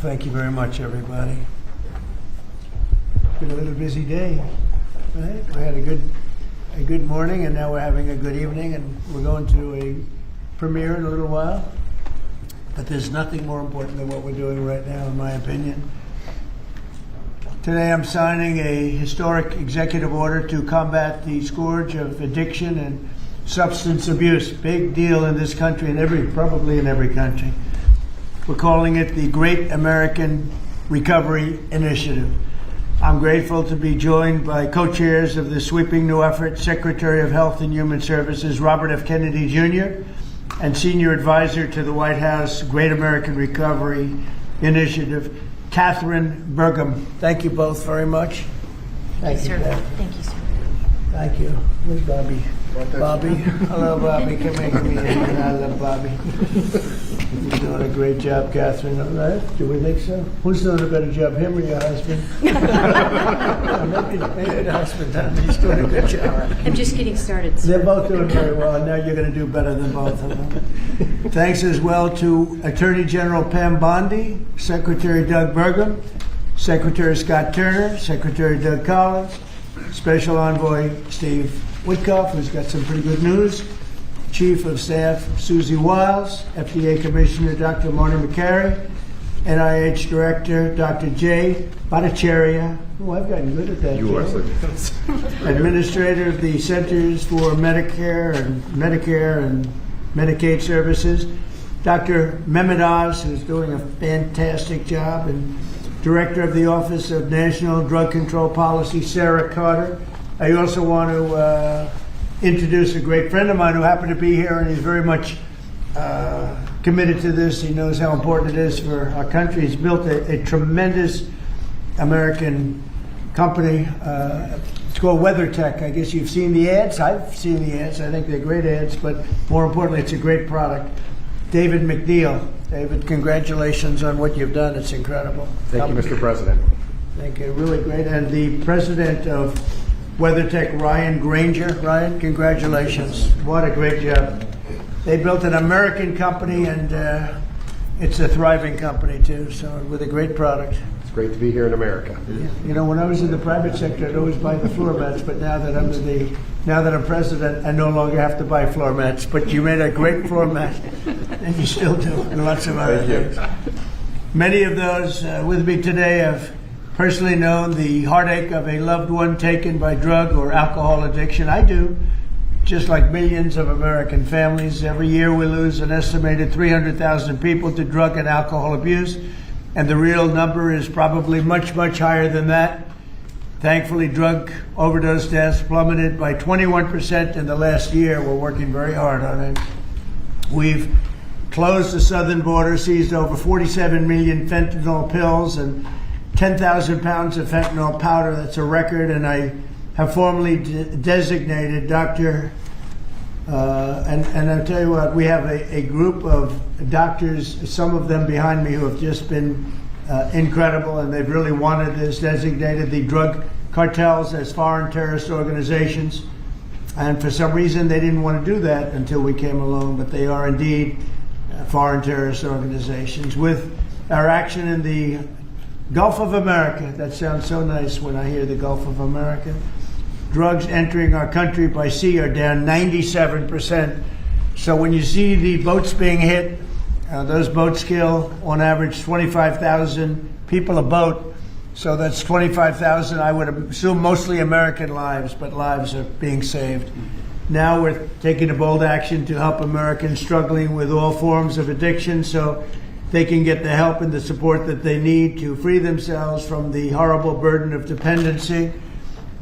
Thank you very much, everybody. It's been a little busy day, right? We had a good morning, and now we're having a good evening, and we're going to a premiere in a little while. But there's nothing more important than what we're doing right now, in my opinion. Today I'm signing a historic executive order to combat the scourge of addiction and substance abuse. Big deal in this country and probably in every country. We're calling it the Great American Recovery Initiative. I'm grateful to be joined by co-chairs of this sweeping new effort, Secretary of Health and Human Services Robert F. Kennedy Jr. and Senior Advisor to the White House Great American Recovery Initiative, Catherine Bergam. Thank you both very much. Thank you, sir. Catherine. Thank you, sir. Thank you. Where's Bobby? Bobby. Hello, Bobby. Come here. I love Bobby. You're doing a great job, Catherine. All right? Do we think so? Who's doing a better job, him or your husband? maybe the husband. He's doing a good job. I'm just getting started, sir. They're both doing very well, and now you're going to do better than both of them. Thanks as well to Attorney General Pam Bondi, Secretary Doug Bergam, Secretary Scott Turner, Secretary Doug Collins, Special Envoy Steve Witkoff, who's got some pretty good news, Chief of Staff Susie Wiles, FDA Commissioner Dr. Marty McCary, NIH Director Dr. Jay Bhattacharya. Oh, I've gotten good at that. You are so good. Administrator of the Centers for Medicare and Medicaid Services, Dr. Mehmet Oz, who's doing a fantastic job, and Director of the Office of National Drug Control Policy, Sarah Carter. I also want to introduce a great friend of mine who happened to be here, and he's very much committed to this. He knows how important it is for our country. He's built a tremendous American company. It's called WeatherTech. I guess you've seen the ads. I've seen the ads. I think they're great ads, but more importantly, it's a great product. David McNeil. David, congratulations on what you've done. It's incredible. Thank you, Mr. President. Thank you. Really great. And the president of WeatherTech, Ryan Granger. Ryan, congratulations. What a great job. They built an American company, and it's a thriving company, too, so with a great product. It's great to be here in America. Yeah. You know, when I was in the private sector, I'd always buy the floor mats, but now that I'm president, I no longer have to buy floor mats. But you made a great floor mat, and you still do, and lots of other things. Many of those with me today have personally known the heartache of a loved one taken by drug or alcohol addiction. I do, just like millions of American families. Every year we lose an estimated 300,000 people to drug and alcohol abuse, and the real number is probably much, much higher than that. Thankfully, drug overdose deaths plummeted by 21% in the last year. We're working very hard on it. We've closed the southern border, seized over 47 million fentanyl pills and 10,000 pounds of fentanyl powder. That's a record, and I have formally designated Dr. And I'll tell you what, we have a group of doctors, some of them behind me, who have just been incredible, and they've really wanted this, designated the drug cartels as foreign terrorist organizations. And for some reason, they didn't want to do that until we came along, but they are indeed foreign terrorist organizations. With our action in the Gulf of America, that sounds so nice when I hear the Gulf of America. Drugs entering our country by sea are down 97%. So when you see the boats being hit, those boats kill on average 25,000 people a boat. So that's 25,000, I would assume mostly American lives, but lives are being saved. Now we're taking a bold action to help Americans struggling with all forms of addiction, so they can get the help and the support that they need to free themselves from the horrible burden of dependency.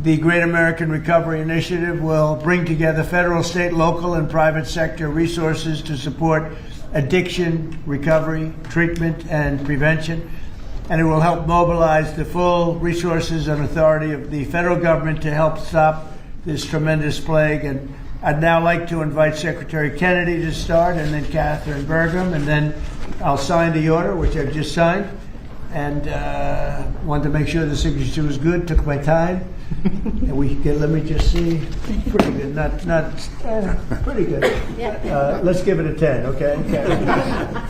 The Great American Recovery Initiative will bring together federal, state, local, and private sector resources to support addiction, recovery, treatment, and prevention. And it will help mobilize the full resources and authority of the federal government to help stop this tremendous plague. And I'd now like to invite Secretary Kennedy to start, and then Catherine Bergam, and then I'll sign the order, which I've just signed, and wanted to make sure the signature was good. Took my time, and we get. Let me just see. Pretty good. Not pretty good. Let's give it a 10, okay?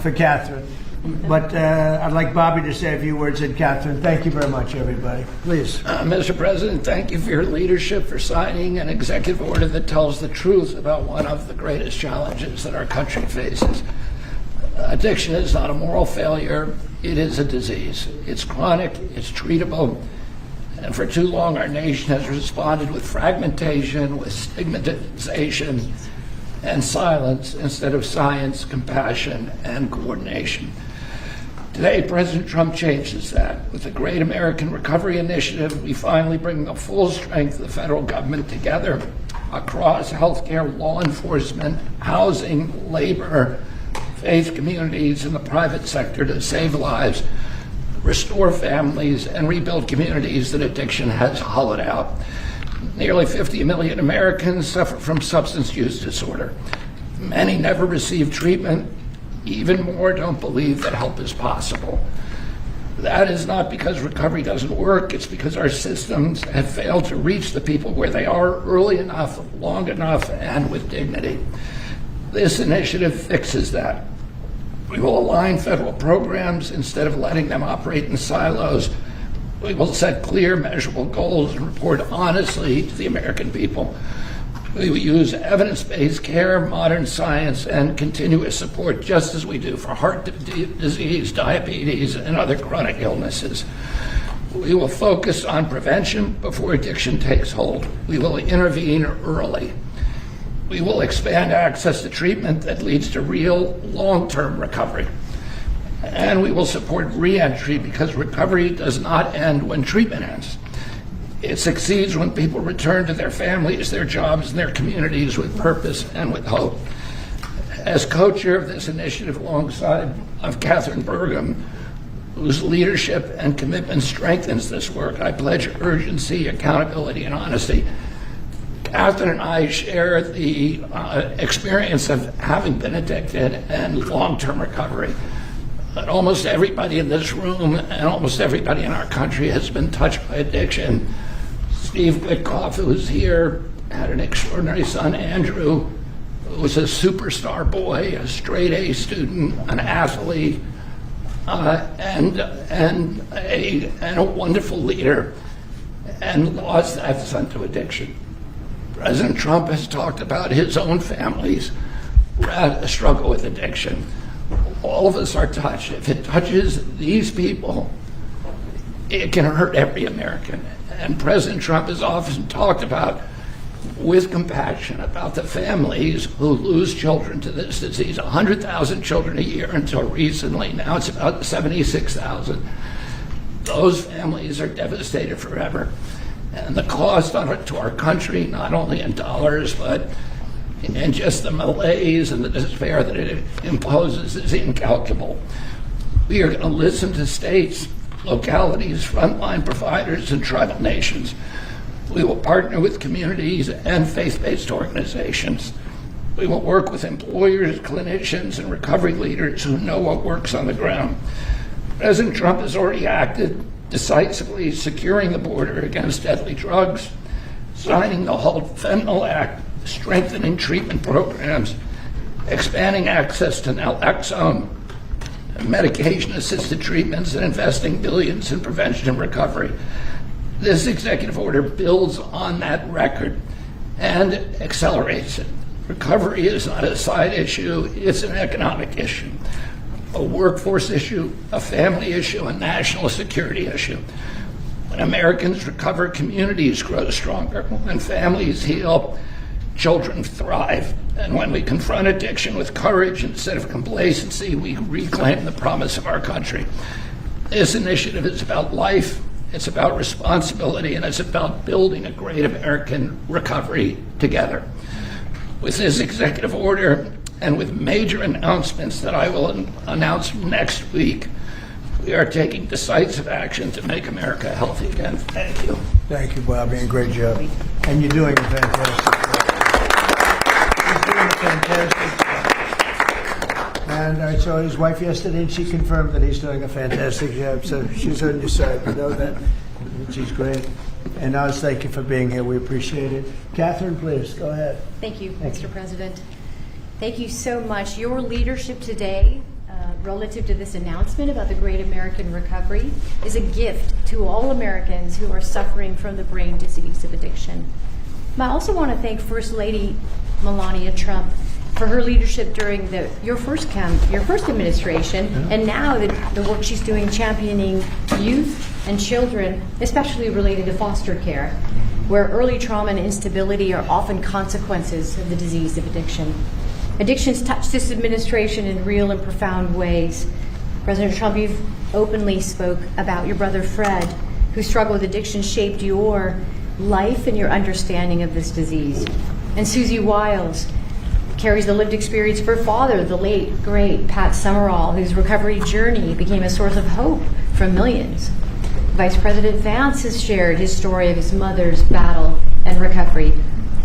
For Catherine. But I'd like Bobby to say a few words, and Catherine. Thank you very much, everybody. Please. Mr. President, thank you for your leadership, for signing an executive order that tells the truth about one of the greatest challenges that our country faces. Addiction is not a moral failure, it is a disease. It's chronic, it's treatable, and for too long our nation has responded with fragmentation, with stigmatization, and silence instead of science, compassion, and coordination. Today, President Trump changes that. With the Great American Recovery Initiative, we finally bring the full strength of the federal government together across healthcare, law enforcement, housing, labor, faith communities, and the private sector to save lives, restore families, and rebuild communities that addiction has hollowed out. Nearly 50 million Americans suffer from substance use disorder. Many never receive treatment. Even more don't believe that help is possible. That is not because recovery doesn't work, it's because our systems have failed to reach the people where they are early enough, long enough, and with dignity. This initiative fixes that. We will align federal programs instead of letting them operate in silos. We will set clear, measurable goals and report honestly to the American people. We will use evidence-based care, modern science, and continuous support, just as we do for heart disease, diabetes, and other chronic illnesses. We will focus on prevention before addiction takes hold. We will intervene early. We will expand access to treatment that leads to real long-term recovery. And we will support re-entry because recovery does not end when treatment ends. It succeeds when people return to their families, their jobs, and their communities with purpose and with hope. As co-chair of this initiative alongside of Catherine Bergam, whose leadership and commitment strengthens this work, I pledge urgency, accountability, and honesty. Catherine and I share the experience of having been addicted and long-term recovery. But almost everybody in this room and almost everybody in our country has been touched by addiction. Steve Witkoff, who's here, had an extraordinary son, Andrew, who was a superstar boy, a straight A student, an athlete, and a wonderful leader, and lost that son to addiction. President Trump has talked about his own families who had a struggle with addiction. All of us are touched. If it touches these people, it can hurt every American. And President Trump has often talked about, with compassion, about the families who lose children to this disease. 100,000 children a year until recently. Now it's about 76,000. Those families are devastated forever. And the cost to our country, not only in dollars, but in just the malaise and the despair that it imposes, is incalculable. We are going to listen to states, localities, frontline providers, and tribal nations. We will partner with communities and faith-based organizations. We will work with employers, clinicians, and recovery leaders who know what works on the ground. President Trump has already acted decisively, securing the border against deadly drugs, signing the Halt Fentanyl Act, strengthening treatment programs, expanding access to naloxone, medication-assisted treatments, and investing billions in prevention and recovery. This executive order builds on that record and accelerates it. Recovery is not a side issue, it's an economic issue, a workforce issue, a family issue, a national security issue. When Americans recover, communities grow stronger. When families heal, children thrive. And when we confront addiction with courage instead of complacency, we reclaim the promise of our country. This initiative is about life, it's about responsibility, and it's about building a great American recovery together. With this executive order and with major announcements that I will announce next week, we are taking decisive action to make America healthy again. Thank you. Thank you, Bobby, and great job. And you're doing a fantastic job. He's doing a fantastic job. And I saw his wife yesterday, and she confirmed that he's doing a fantastic job. So she's on your side. You know that. She's great. And I was thank you for being here. We appreciate it. Catherine, please, go ahead. Thank you, Mr. President. Thank you so much. Your leadership today relative to this announcement about the Great American Recovery is a gift to all Americans who are suffering from the brain disease of addiction. I also want to thank First Lady Melania Trump for her leadership during your first administration, and now the work she's doing championing youth and children, especially related to foster care, where early trauma and instability are often consequences of the disease of addiction. Addictions touch this administration in real and profound ways. President Trump, you've openly spoke about your brother Fred, who struggled with addiction, shaped your life and your understanding of this disease. And Susie Wiles carries the lived experience of her father, the late, great Pat Summerall, whose recovery journey became a source of hope for millions. Vice President Vance has shared his story of his mother's battle and recovery.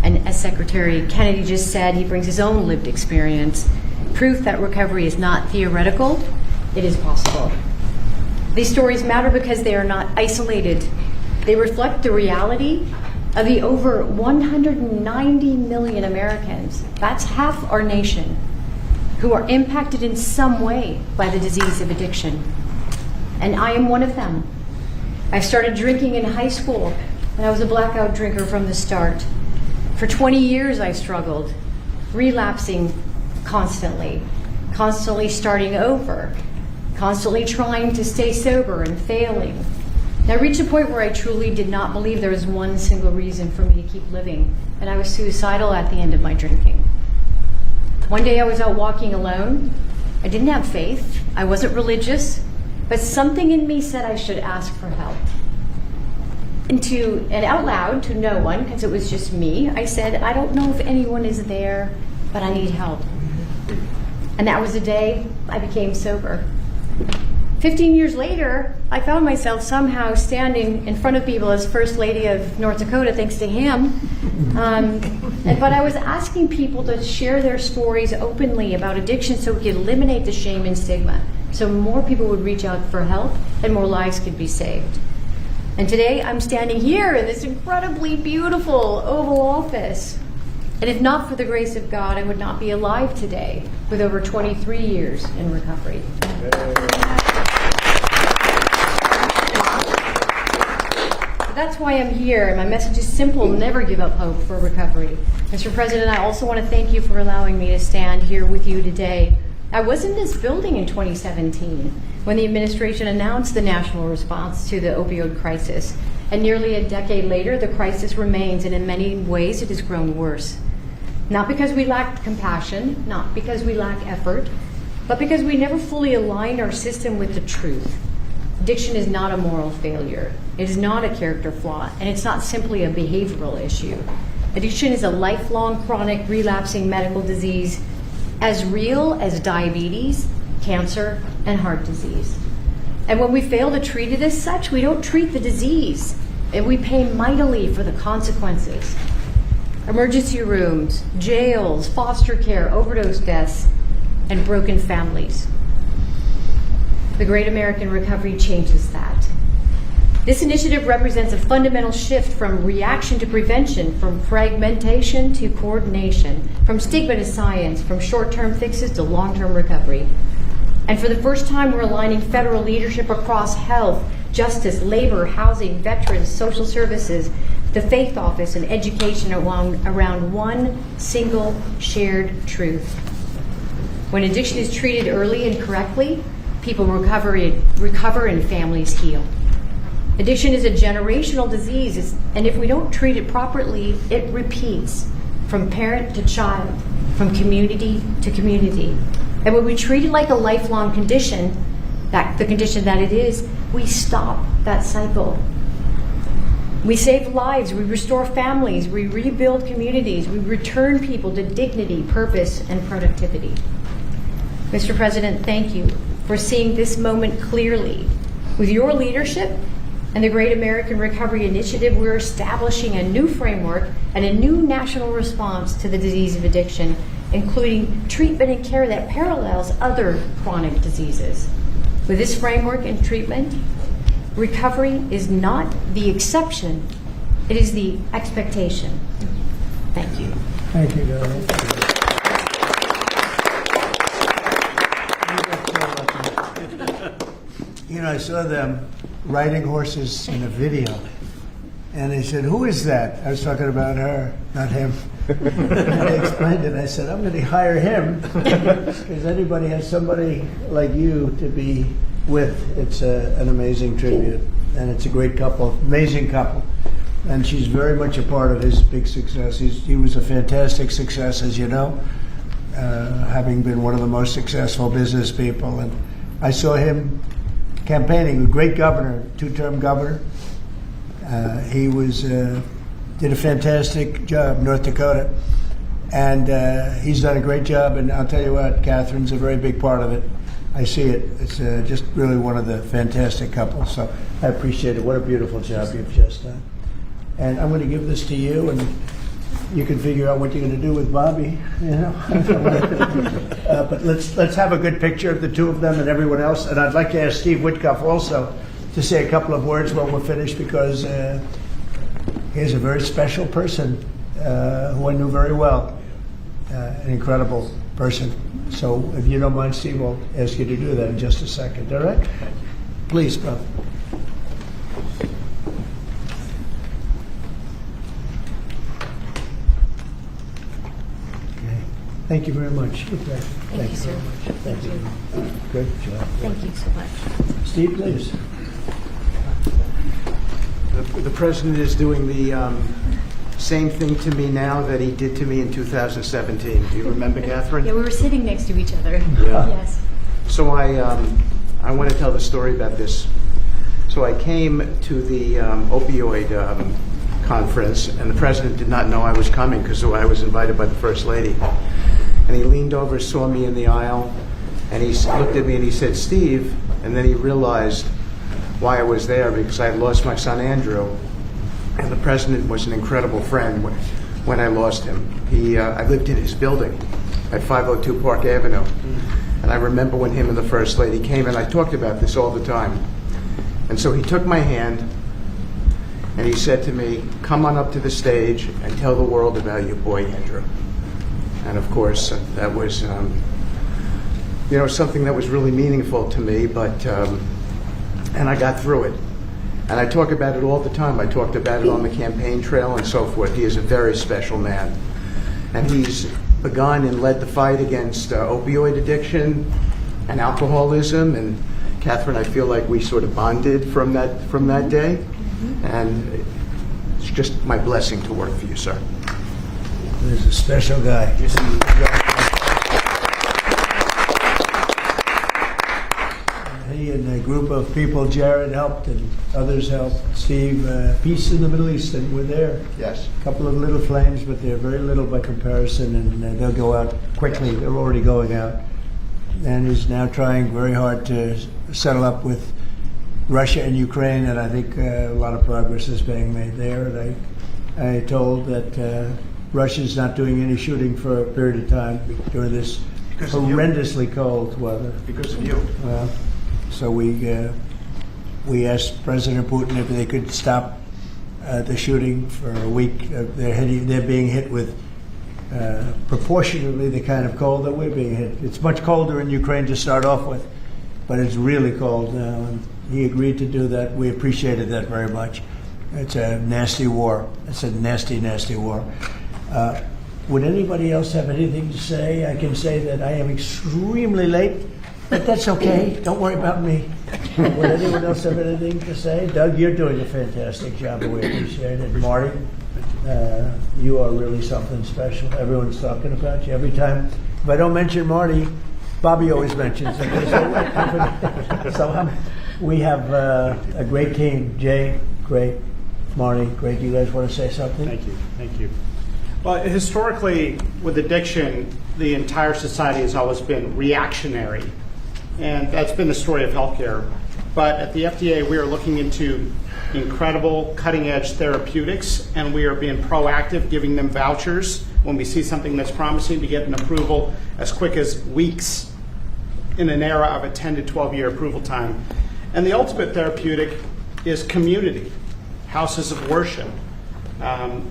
And as Secretary Kennedy just said, he brings his own lived experience, proof that recovery is not theoretical, it is possible. These stories matter because they are not isolated. They reflect the reality of the over 190 million Americans, that's half our nation, who are impacted in some way by the disease of addiction. And I am one of them. I started drinking in high school, and I was a blackout drinker from the start. For 20 years I struggled, relapsing constantly starting over, constantly trying to stay sober and failing. And I reached a point where I truly did not believe there was one single reason for me to keep living, and I was suicidal at the end of my drinking. One day I was out walking alone. I didn't have faith. I wasn't religious, but something in me said I should ask for help. And out loud to no one, because it was just me, I said, I don't know if anyone is there, but I need help. And that was the day I became sober. 15 years later, I found myself somehow standing in front of people as First Lady of North Dakota, thanks to him. But I was asking people to share their stories openly about addiction so we could eliminate the shame and stigma, so more people would reach out for help and more lives could be saved. And today I'm standing here in this incredibly beautiful Oval Office. And if not for the grace of God, I would not be alive today with over 23 years in recovery. That's why I'm here, and my message is simple: never give up hope for recovery. Mr. President, I also want to thank you for allowing me to stand here with you today. I was in this building in 2017 when the administration announced the national response to the opioid crisis. And nearly a decade later, the crisis remains, and in many ways it has grown worse. Not because we lack compassion, not because we lack effort, but because we never fully aligned our system with the truth. Addiction is not a moral failure. It is not a character flaw, and it's not simply a behavioral issue. Addiction is a lifelong, chronic, relapsing medical disease as real as diabetes, cancer, and heart disease. And when we fail to treat it as such, we don't treat the disease, and we pay mightily for the consequences. Emergency rooms, jails, foster care, overdose deaths, and broken families. The Great American Recovery changes that. This initiative represents a fundamental shift from reaction to prevention, from fragmentation to coordination, from stigma to science, from short-term fixes to long-term recovery. And for the first time, we're aligning federal leadership across health, justice, labor, housing, veterans, social services, the faith office, and education around one single shared truth. When addiction is treated early and correctly, people recover and families heal. Addiction is a generational disease, and if we don't treat it properly, it repeats from parent to child, from community to community. And when we treat it like a lifelong condition, the condition that it is, we stop that cycle. We save lives, we restore families, we rebuild communities, we return people to dignity, purpose, and productivity. Mr. President, thank you for seeing this moment clearly. With your leadership and the Great American Recovery Initiative, we're establishing a new framework and a new national response to the disease of addiction, including treatment and care that parallels other chronic diseases. With this framework and treatment, recovery is not the exception, it is the expectation. Thank you. Thank you, Darrell. Thank you so much. You know, I saw them riding horses in a video. And they said, "Who is that?" I was talking about her, not him. And they explained it. I said, "I'm going to hire him because anybody has somebody like you to be with." It's an amazing tribute, and it's a great couple, amazing couple. And she's very much a part of his big success. He was a fantastic success, as you know, having been one of the most successful business people. And I saw him campaigning, a great governor, two-term governor. He did a fantastic job, North Dakota, and he's done a great job. And I'll tell you what, Catherine's a very big part of it. I see it. It's just really one of the fantastic couples. So I appreciate it. What a beautiful job you've just done. And I'm going to give this to you, and you can figure out what you're going to do with Bobby. You know. But let's have a good picture of the two of them and everyone else. And I'd like to ask Steve Whitcuff also to say a couple of words when we're finished, because he's a very special person who I knew very well, an incredible person. So if you don't mind, Steve, I'll ask you to do that in just a second. All right? Please, brother. Okay. Thank you very much. Okay. Thank you, sir. Very much. Thank you. Good job. Thank you so much. Steve, please. The president is doing the same thing to me now that he did to me in 2017. Do you remember, Catherine? Yeah, we were sitting next to each other. Yeah. Yes. So I want to tell the story about this. So I came to the opioid conference, and the president did not know I was coming because I was invited by the First Lady. And he leaned over, saw me in the aisle, and he looked at me and he said, "Steve," and then he realized why I was there, because I had lost my son Andrew, and the president was an incredible friend when I lost him. I lived in his building at 502 Park Avenue, and I remember when him and the First Lady came, and I talked about this all the time. And so he took my hand, and he said to me, "Come on up to the stage and tell the world about your boy Andrew." And of course, that was something that was really meaningful to me, but and I got through it. And I talk about it all the time. I talked about it on the campaign trail and so forth. He is a very special man. And he's begun and led the fight against opioid addiction and alcoholism. And Catherine, I feel like we sort of bonded from that day. And it's just my blessing to work for you, sir. He's a special guy. He and a group of people, Jared helped and others helped. Steve, peace in the Middle East, and we're there. Yes. A couple of little flames, but they're very little by comparison, and they'll go out quickly. They're already going out. And he's now trying very hard to settle up with Russia and Ukraine, and I think a lot of progress is being made there. And I told that Russia's not doing any shooting for a period of time during this horrendously cold weather. Because of you. Well, so we asked President Putin if they could stop the shooting for a week. They're being hit with proportionately the kind of cold that we're being hit. It's much colder in Ukraine to start off with, but it's really cold now. And he agreed to do that. We appreciated that very much. It's a nasty war. It's a nasty, nasty war. Would anybody else have anything to say? I can say that I am extremely late, but that's okay. Don't worry about me. Would anyone else have anything to say? Doug, you're doing a fantastic job, and we appreciate it. Marty, you are really something special. Everyone's talking about you. Every time, if I don't mention Marty, Bobby always mentions it. So we have a great team. Jay, great. Marty, great. You guys want to say something? Thank you. Thank you. Well, historically, with addiction, the entire society has always been reactionary. And that's been the story of healthcare. But at the FDA, we are looking into incredible cutting-edge therapeutics, and we are being proactive, giving them vouchers when we see something that's promising to get an approval as quick as weeks in an era of a 10 to 12-year approval time. And the ultimate therapeutic is community, houses of worship,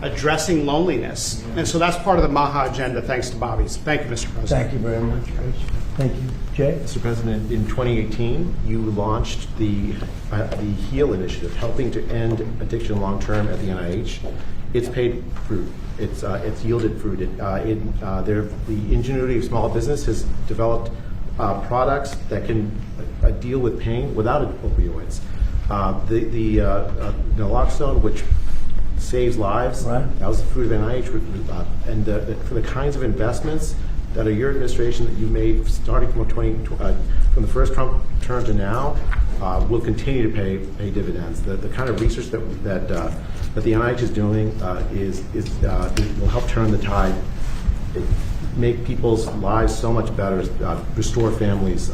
addressing loneliness. And so that's part of the MAHA agenda, thanks to Bobby's. Thank you, Mr. President. Thank you very much, Rich. Thank you. Jay? Mr. President, in 2018, you launched the HEAL initiative, helping to end addiction long-term at the NIH. It's paid fruit. It's yielded fruit. The ingenuity of small business has developed products that can deal with pain without opioids. The naloxone, which saves lives, Right. that was the fruit of NIH. And for the kinds of investments that are your administration that you made starting from from the first Trump term to now will continue to pay dividends. The kind of research that the NIH is doing will help turn the tide, make people's lives so much better, restore families.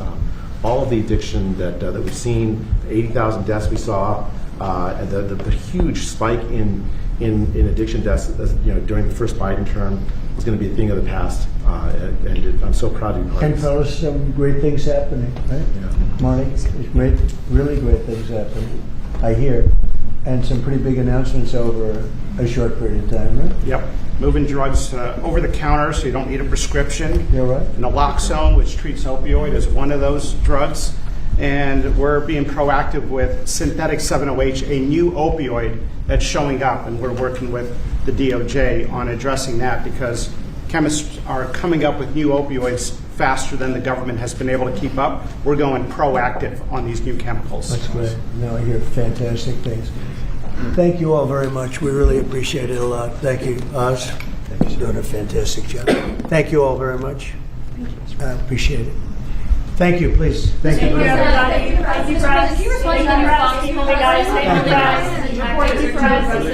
All of the addiction that we've seen, 80,000 deaths we saw, and the huge spike in addiction deaths, during the first Biden term is going to be a thing of the past. And I'm so proud to be part And of this. fellas, some great things happening, right? Yeah. Marty, there's really great things happening, I hear. And some pretty big announcements over a short period of time, right? Yep. Moving drugs over the counter so you don't need a prescription. You're right. Naloxone, which treats opioid, is one of those drugs. And we're being proactive with synthetic 7-OH, a new opioid that's showing up. And we're working with the DOJ on addressing that because chemists are coming up with new opioids faster than the government has been able to keep up. We're going proactive on these new chemicals. That's great. No, I hear fantastic things. Thank you all very much. We really appreciate it a lot. Thank you, Oz. You're doing a fantastic job. Thank you all very much. I appreciate it. Thank you, please. Thank you. Thank you, everybody. Thank you, Press. Thank you, Press. Thank you, guys. Thank you, Press.